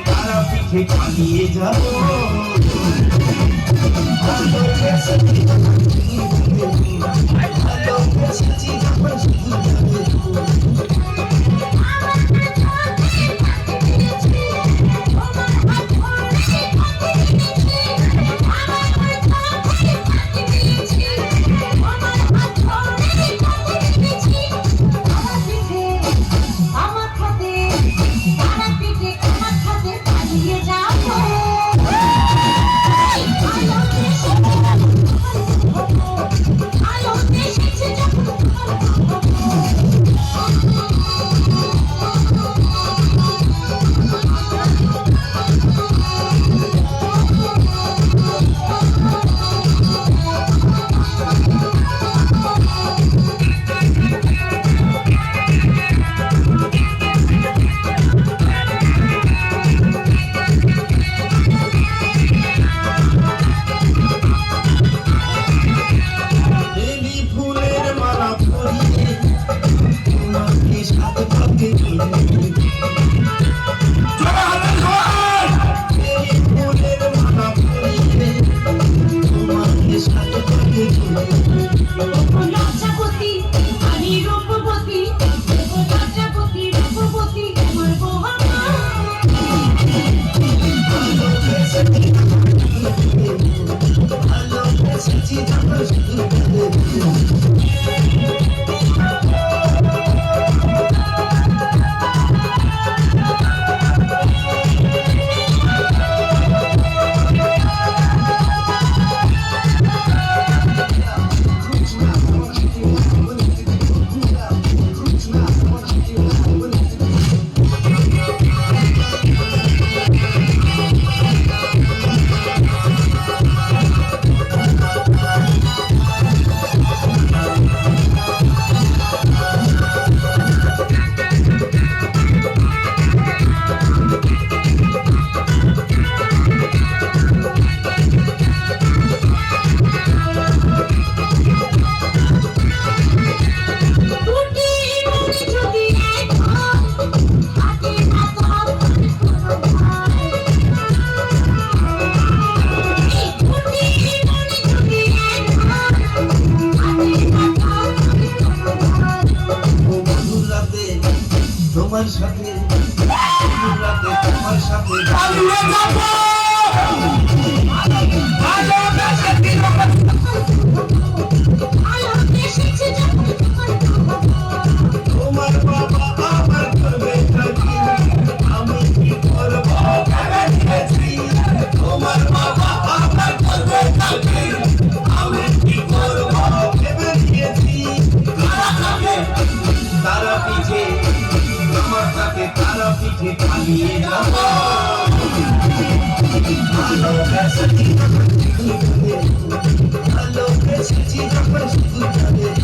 তারা পিঠে পালিয়ে যাব তোমার সাথে রাতে তোমার সাথে পালিয়ে যাব তোমার বাবা আমার করবে আমি কি করব ভেবে দিয়েছি তোমার বাবা আমার করবে আমি কি করব ভেবে দিয়েছি তারা পিছে তোমার সাথে তারা পিঠে পালিয়ে যাব ভালোবেসেছি যখন শুধু তাদের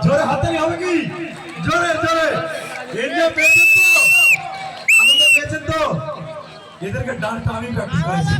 জোরে হাতালি হবে কি জোরে জোরে এনজয় পেয়েছেন তো আনন্দ পেয়েছেন তো এদেরকে ডান্সটা আমি প্র্যাকটিস করেছি